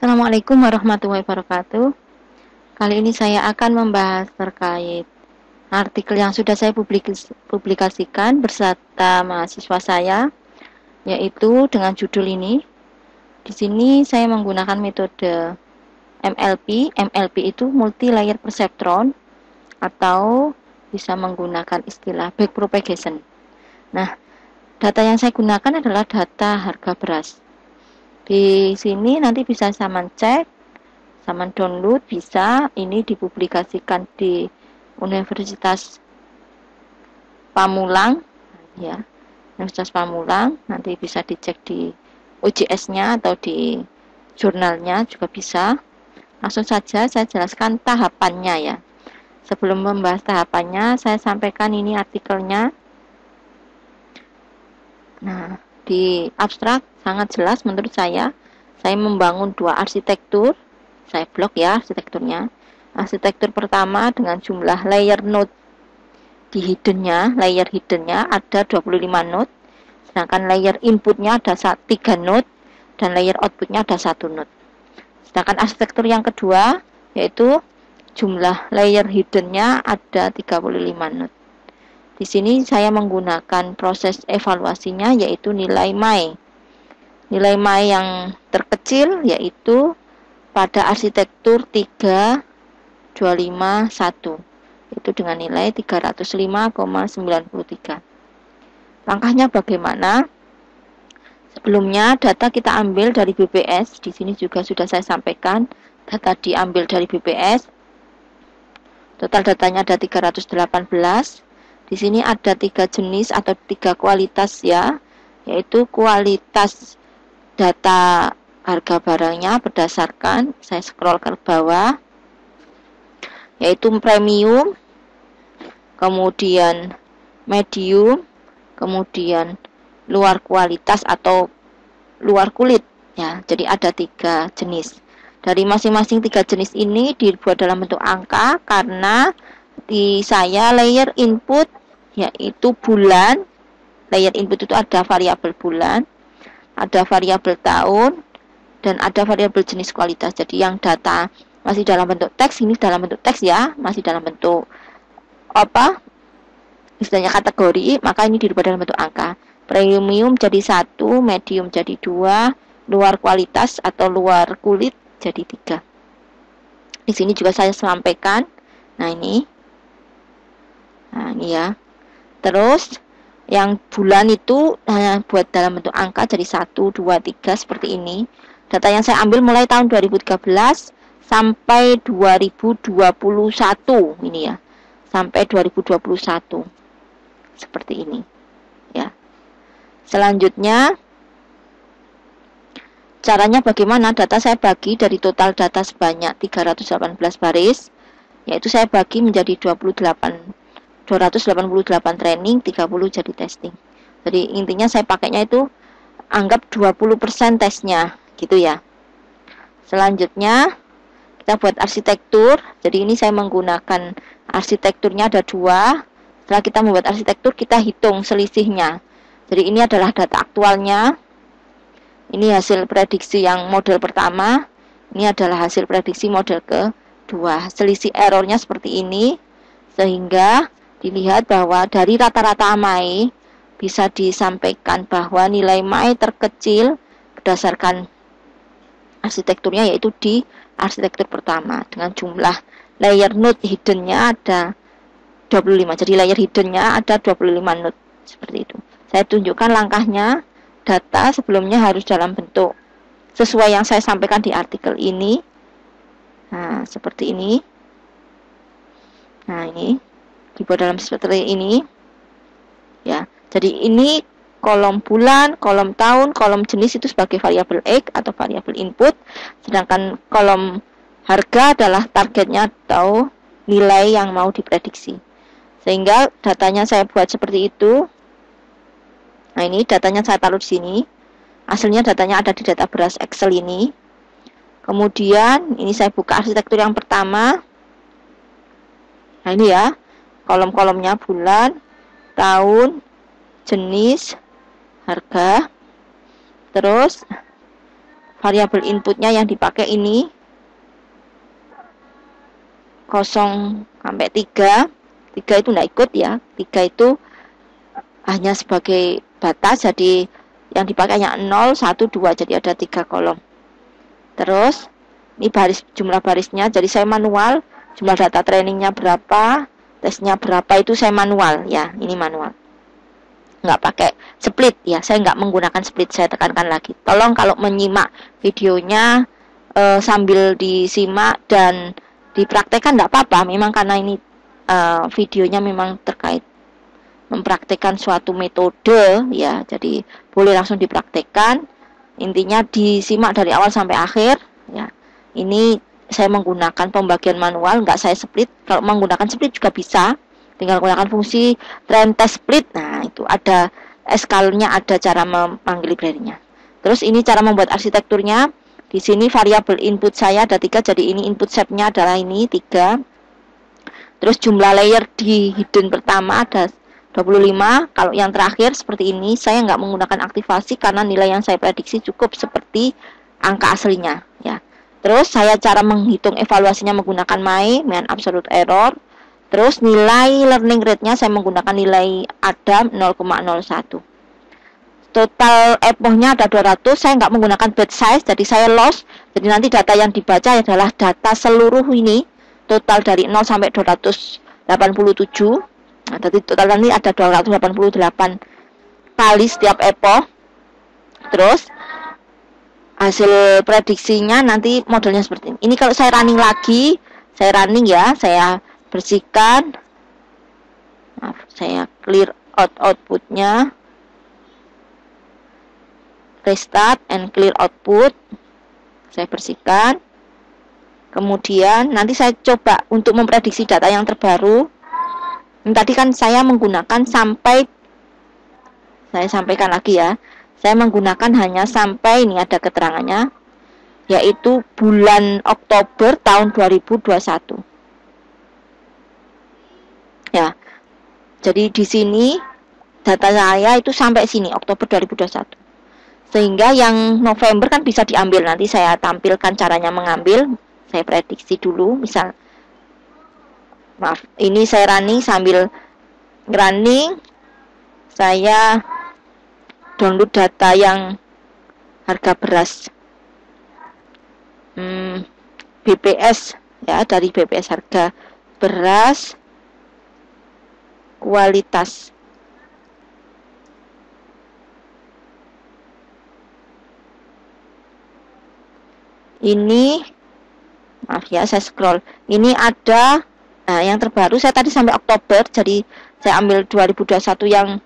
Assalamualaikum warahmatullahi wabarakatuh. Kali ini saya akan membahas terkait artikel yang sudah saya publikasikan beserta mahasiswa saya, yaitu dengan judul ini. Di sini saya menggunakan metode MLP. MLP itu multi layer perceptron atau bisa menggunakan istilah backpropagation. Nah, data yang saya gunakan adalah data harga beras. Di sini nanti bisa sama cek, sama download, bisa ini dipublikasikan di Universitas Pamulang ya. Universitas Pamulang, nanti bisa dicek di OJS-nya atau di jurnalnya juga bisa. Langsung saja saya jelaskan tahapannya ya. Sebelum membahas tahapannya, saya sampaikan ini artikelnya. Nah, di abstrak sangat jelas menurut saya membangun dua arsitektur. Saya blok ya arsitekturnya. Arsitektur pertama dengan jumlah layer node di hiddennya, layer hiddennya ada 25 node, sedangkan layer inputnya ada 3 node dan layer outputnya ada 1 node. Sedangkan arsitektur yang kedua yaitu jumlah layer hiddennya ada 35 node. Di sini saya menggunakan proses evaluasinya yaitu nilai MAE. Nilai MAE yang terkecil yaitu pada arsitektur 3251 itu dengan nilai 305,93. Langkahnya bagaimana? Sebelumnya data kita ambil dari BPS. Di sini juga sudah saya sampaikan data diambil dari BPS. Total datanya ada 318. Di sini ada 3 jenis atau 3 kualitas ya, yaitu kualitas data harga barangnya berdasarkan, saya scroll ke bawah, yaitu premium, kemudian medium, kemudian luar kualitas atau luar kulit ya. Jadi ada 3 jenis. Dari masing-masing 3 jenis ini dibuat dalam bentuk angka karena di saya layer input yaitu bulan. Layer input itu ada variabel bulan, ada variabel tahun, dan ada variabel jenis kualitas. Jadi yang data masih dalam bentuk teks, ini dalam bentuk teks ya, masih dalam bentuk istilahnya kategori, maka ini dirubah dalam bentuk angka. Premium jadi 1, medium jadi 2, luar kualitas atau luar kulit jadi 3. Di sini juga saya sampaikan. Nah ini ya. Terus yang bulan itu buat dalam bentuk angka jadi 1, 2, 3 seperti ini. Data yang saya ambil mulai tahun 2013 sampai 2021 ini ya. Sampai 2021. Seperti ini. Ya. Selanjutnya caranya bagaimana? Data saya bagi dari total data sebanyak 318 baris, yaitu saya bagi menjadi 288 training, 30 jadi testing. Jadi intinya saya pakainya itu anggap 20% tesnya gitu ya. Selanjutnya kita buat arsitektur. Jadi ini saya menggunakan arsitekturnya ada 2. Setelah kita membuat arsitektur, kita hitung selisihnya. Jadi ini adalah data aktualnya. Ini hasil prediksi yang model pertama. Ini adalah hasil prediksi model kedua. Selisih errornya seperti ini. Sehingga dilihat bahwa dari rata-rata MAE bisa disampaikan bahwa nilai MAE terkecil berdasarkan arsitekturnya yaitu di arsitektur pertama dengan jumlah layer node hiddennya ada 25. Jadi layer hiddennya ada 25 node seperti itu. Saya tunjukkan langkahnya. Data sebelumnya harus dalam bentuk sesuai yang saya sampaikan di artikel ini. Nah, seperti ini. Nah, ini dibuat dalam seperti ini ya. Jadi ini kolom bulan, kolom tahun, kolom jenis itu sebagai variabel X atau variabel input, sedangkan kolom harga adalah targetnya atau nilai yang mau diprediksi. Sehingga datanya saya buat seperti itu. Nah, ini datanya saya taruh di sini. Hasilnya datanya ada di data beras Excel ini. Kemudian ini saya buka arsitektur yang pertama. Nah, ini ya. Kolom-kolomnya bulan, tahun, jenis, harga. Terus variabel inputnya yang dipakai ini 0 sampai 3 itu enggak ikut ya, 3 itu hanya sebagai batas, jadi yang dipakai hanya 0, 1, 2, jadi ada 3 kolom. Terus ini jumlah barisnya, jadi saya manual, jumlah data trainingnya berapa, tesnya berapa itu saya manual ya, ini manual. Nggak pakai split ya, saya nggak menggunakan split, saya tekankan lagi. Tolong kalau menyimak videonya sambil disimak dan dipraktekkan nggak apa-apa, memang karena ini videonya memang terkait mempraktekkan suatu metode ya, jadi boleh langsung dipraktekkan. Intinya disimak dari awal sampai akhir ya. Ini saya menggunakan pembagian manual, nggak saya split. Kalau menggunakan split juga bisa, tinggal gunakan fungsi train test split. Nah itu ada eskalnya, ada cara memanggil library-nya. Terus ini cara membuat arsitekturnya. Di sini variabel input saya ada 3, jadi ini input shape-nya adalah ini 3. Terus jumlah layer di hidden pertama ada 25. Kalau yang terakhir seperti ini, saya nggak menggunakan aktivasi karena nilai yang saya prediksi cukup seperti angka aslinya ya. Terus saya cara menghitung evaluasinya menggunakan mean absolute error. Terus nilai learning rate-nya saya menggunakan nilai ADAM 0,01. Total epochnya ada 200, saya nggak menggunakan batch size, jadi saya loss. Jadi nanti data yang dibaca adalah data seluruh ini, total dari 0 sampai 287. Nah, jadi total ini ada 288 kali setiap epoch. Terus hasil prediksinya nanti modelnya seperti ini. Ini kalau saya running lagi, saya running ya, saya bersihkan. Maaf, saya clear out outputnya. Restart and clear output, saya bersihkan. Kemudian nanti saya coba untuk memprediksi data yang terbaru. Ini tadi kan saya menggunakan sampai, saya sampaikan lagi ya, saya menggunakan hanya sampai, ini ada keterangannya, yaitu bulan Oktober tahun 2021 ya. Jadi di sini data saya itu sampai sini Oktober 2021. Sehingga yang November kan bisa diambil, nanti saya tampilkan caranya mengambil. Saya prediksi dulu, misal, maaf, ini saya running, sambil running saya download data yang harga beras BPS ya, dari BPS harga beras kualitas. Ini, maaf ya, saya scroll. Ini ada, nah yang terbaru saya tadi sampai Oktober, jadi saya ambil 2021 yang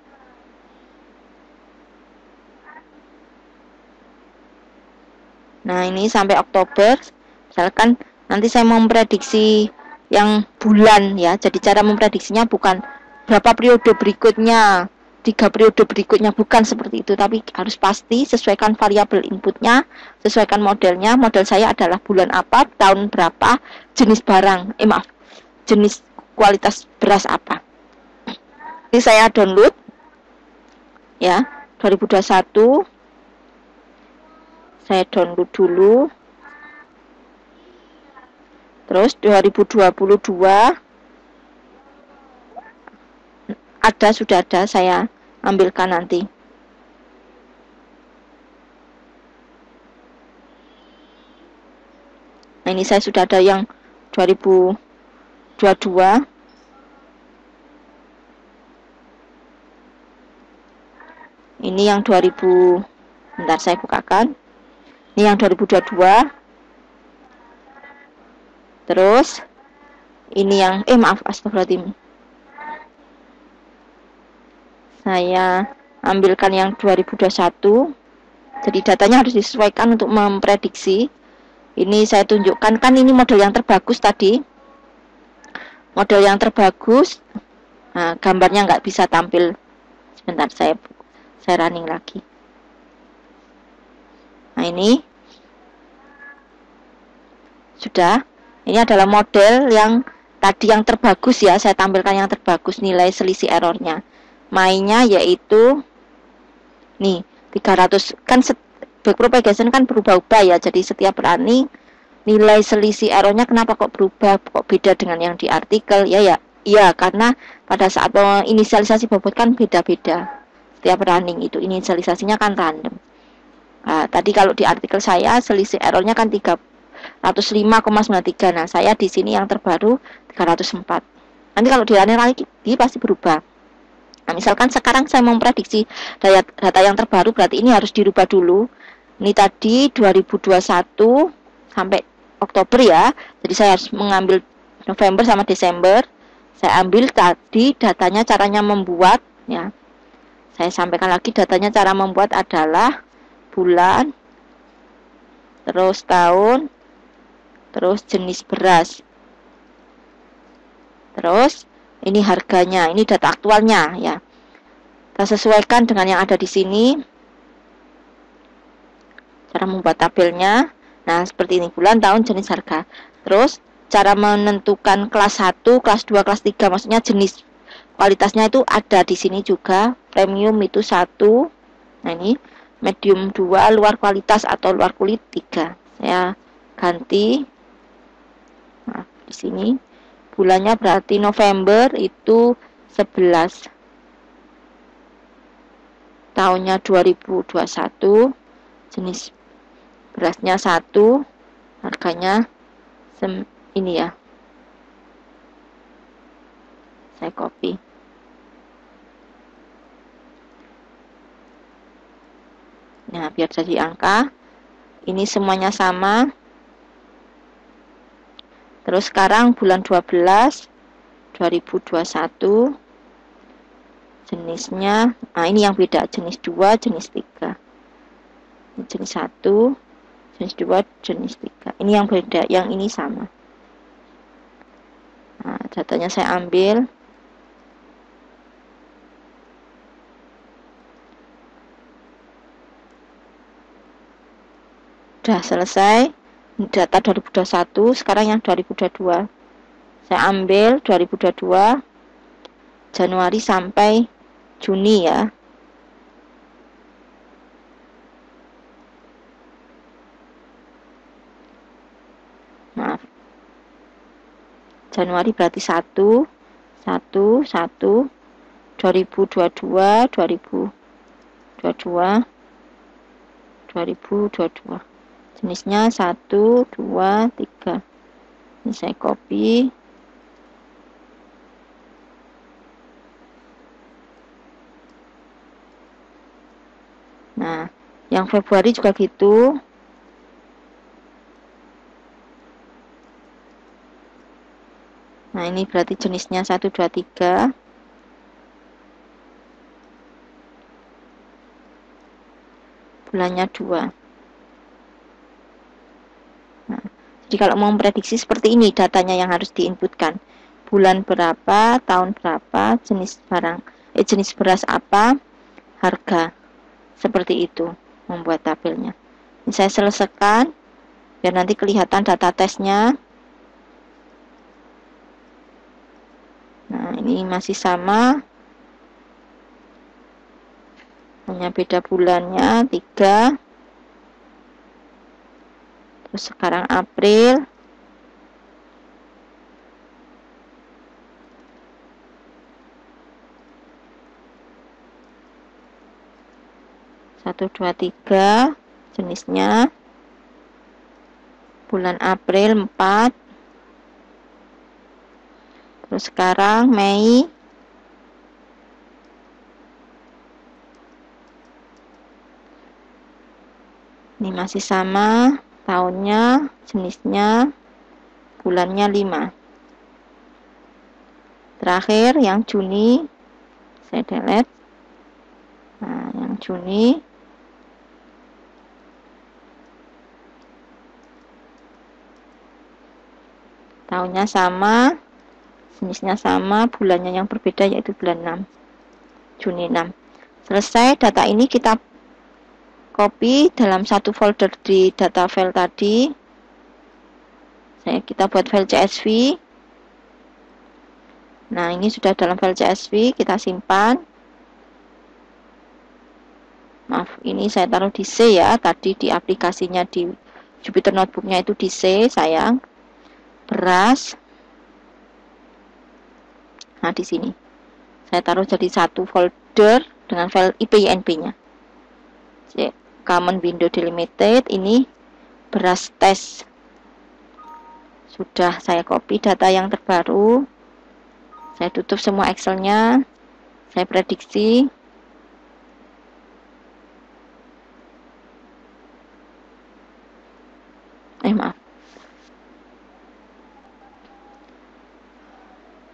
nah ini sampai Oktober. Misalkan nanti saya mau memprediksi yang bulan ya, jadi cara memprediksinya bukan berapa periode berikutnya, 3 periode berikutnya, bukan seperti itu, tapi harus pasti sesuaikan variabel inputnya, sesuaikan modelnya. Model saya adalah bulan apa, tahun berapa, jenis barang, jenis kualitas beras apa. Ini saya download ya, 2021 saya download dulu. Terus 2022 sudah ada, saya ambilkan nanti. Nah ini saya sudah ada yang 2022. Ini yang 2000, bentar saya bukakan. Ini yang 2022. Terus ini yang astagfirullahaladzim. Saya ambilkan yang 2021. Jadi datanya harus disesuaikan untuk memprediksi. Ini saya tunjukkan, kan ini model yang terbagus tadi. Model yang terbagus. Nah, gambarnya nggak bisa tampil. Sebentar, saya running lagi. Nah, ini sudah. Ini adalah model yang tadi yang terbagus ya. Saya tampilkan yang terbagus, nilai selisih errornya. Mainnya yaitu nih 300, kan backpropagation kan berubah-ubah ya, jadi setiap running nilai selisih errornya kenapa kok berubah, kok beda dengan yang di artikel ya karena pada saat inisialisasi bobot kan beda-beda, setiap running itu inisialisasinya kan random. Nah, tadi kalau di artikel saya selisih errornya kan 305,93. Nah, saya di sini yang terbaru 304. Nanti kalau di running lagi pasti berubah. Nah, misalkan sekarang saya memprediksi data yang terbaru, berarti ini harus dirubah dulu. Ini tadi 2021 sampai Oktober ya. Jadi saya harus mengambil November sama Desember. Saya ambil tadi datanya, caranya membuat ya. Saya sampaikan lagi datanya, cara membuat adalah bulan, terus tahun, terus jenis beras. Terus ini harganya, ini data aktualnya ya. Kita sesuaikan dengan yang ada di sini. Cara membuat tabelnya. Nah, seperti ini, bulan, tahun, jenis, harga. Terus cara menentukan kelas 1, kelas 2, kelas 3, maksudnya jenis kualitasnya itu ada di sini juga. Premium itu 1. Nah, ini medium 2, luar kualitas atau luar kulit 3. Saya ganti. Nah, di sini bulannya berarti November itu 11. Tahunnya 2021. Jenis berasnya 1. Harganya ini ya. Saya copy. Nah, biar jadi angka. Ini semuanya sama. Terus sekarang bulan 12 2021. Jenisnya, nah ini yang beda, jenis 2, jenis 3. Ini jenis 1, jenis 2, jenis 3. Ini yang beda, yang ini sama. Nah, datanya saya ambil. Sudah selesai. Data 2021, sekarang yang 2022. Saya ambil 2022 Januari sampai Juni ya. Maaf. Januari berarti 1 1 1 2022 2022 2022. Jenisnya 1 2 3. Ini saya copy. Nah, yang Februari juga gitu. Nah, ini berarti jenisnya 1 2 3. Bulannya 2. Nah, jadi kalau mau memprediksi seperti ini datanya yang harus diinputkan. Bulan berapa, tahun berapa, jenis barang, jenis beras apa, harga. Seperti itu membuat tabelnya. Ini saya selesaikan biar nanti kelihatan data tesnya. Nah, ini masih sama. Hanya beda bulannya 3. Terus sekarang April. Satu, 2, 3. Jenisnya bulan April 4. Terus sekarang Mei. Ini masih sama. Tahunnya, jenisnya, bulannya 5. Terakhir yang Juni. Saya delete. Nah, yang Juni. Tahunnya sama, jenisnya sama, bulannya yang berbeda yaitu bulan 6. Juni 6. Selesai, data ini kita copy dalam satu folder di data file tadi. Kita buat file CSV. Nah, ini sudah dalam file CSV, kita simpan. Maaf, ini saya taruh di C ya. Tadi di aplikasinya di Jupyter Notebooknya itu di C, sayang. Beras. Nah, di sini. Saya taruh jadi satu folder dengan file IPYNB-nya. Common Window Delimited, ini beras tes. Sudah saya copy data yang terbaru. Saya tutup semua Excel-nya. Saya prediksi. Maaf.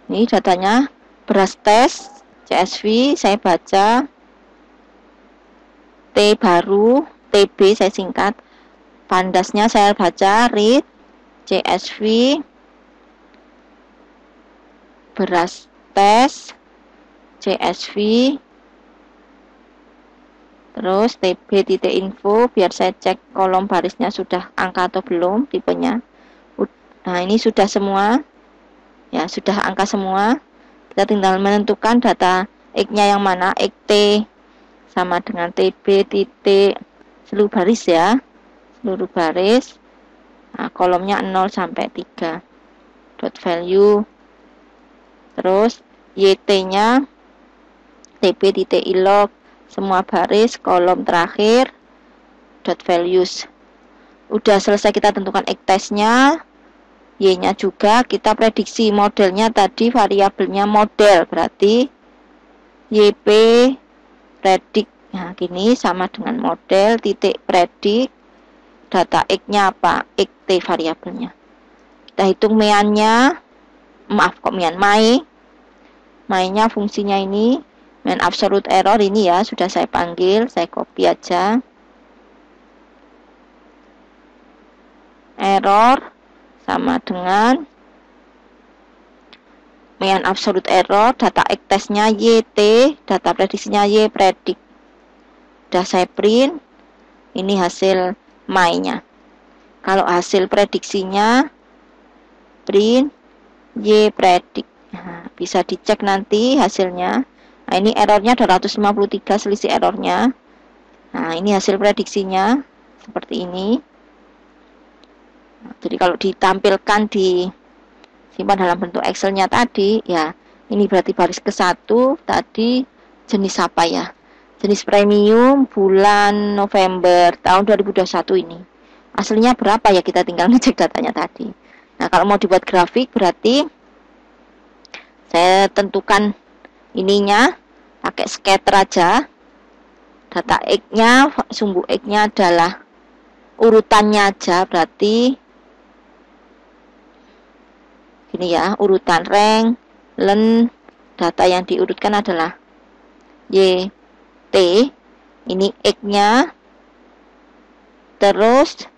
Ini datanya beras tes CSV, saya baca. T baru, TB saya singkat. Pandasnya saya baca read CSV beras tes CSV, terus tb.info biar saya cek kolom barisnya sudah angka atau belum tipenya. Nah, ini sudah semua ya, sudah angka semua. Kita tinggal menentukan data X-nya yang mana. X T sama dengan TB titik seluruh baris ya, seluruh baris. Nah, kolomnya 0 sampai 3 dot value. Terus YT-nya tb.ilog semua baris, kolom terakhir dot values. Udah selesai kita tentukan X testnya, Y-nya juga. Kita prediksi modelnya tadi, variabelnya model, berarti YP predik. Nah, gini sama dengan model titik predik. Data X-nya apa? XT variabelnya. Kita hitung mean-nya. Maaf, kok mean? My-nya fungsinya ini. Mean absolute error ini ya, sudah saya panggil. Saya copy aja. Error sama dengan mean absolute error. Data X testnya YT. Data prediksinya Y predik. Sudah saya print. Ini hasil my-nya. Kalau hasil prediksinya print Y predik. Nah, bisa dicek nanti hasilnya. Nah, ini errornya 253 selisih errornya. Nah, ini hasil prediksinya seperti ini. Nah, jadi kalau ditampilkan di simpan dalam bentuk Excel-nya tadi, ya ini berarti baris ke-1 tadi jenis apa ya? Jenis premium bulan November tahun 2021 ini. Aslinya berapa ya, kita tinggal ngecek datanya tadi. Nah, kalau mau dibuat grafik berarti saya tentukan ininya pakai scatter aja. Data X-nya, sumbu X-nya adalah urutannya aja, berarti gini ya, urutan rank, len, data yang diurutkan adalah Y, T, ini X-nya, terus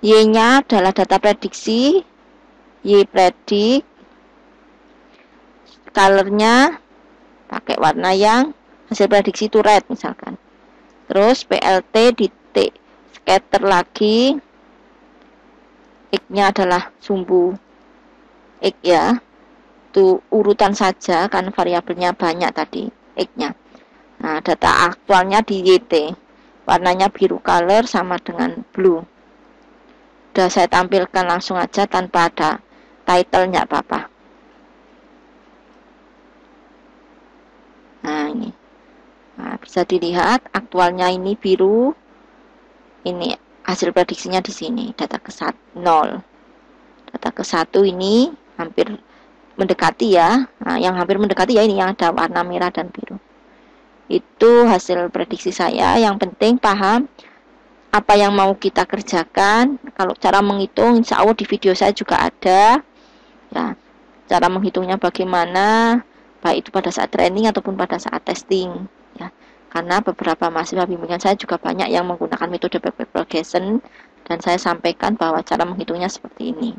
Y-nya adalah data prediksi, Y predik, color-nya pakai warna yang hasil prediksi itu red misalkan. Terus PLT titik scatter lagi, X-nya adalah sumbu X ya, itu urutan saja kan variabelnya banyak tadi X-nya. Nah, data aktualnya di YT, warnanya biru color sama dengan blue. Udah saya tampilkan langsung aja tanpa ada title, nggak apa-apa. Nah, ini. Nah, bisa dilihat aktualnya ini biru. Ini hasil prediksinya di sini, data ke-1 0. Data ke-1 ini hampir mendekati ya. Nah, yang hampir mendekati ya ini yang ada warna merah dan biru. Itu hasil prediksi saya. Yang penting paham apa yang mau kita kerjakan. Kalau cara menghitung insya Allah di video saya juga ada ya, cara menghitungnya bagaimana, baik itu pada saat training ataupun pada saat testing ya. Karena beberapa mahasiswa bimbingan saya juga banyak yang menggunakan metode backpack propagation, dan saya sampaikan bahwa cara menghitungnya seperti ini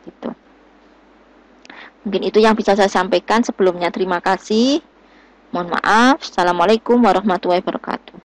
gitu. Mungkin itu yang bisa saya sampaikan. Sebelumnya terima kasih. Mohon maaf. Assalamualaikum warahmatullahi wabarakatuh.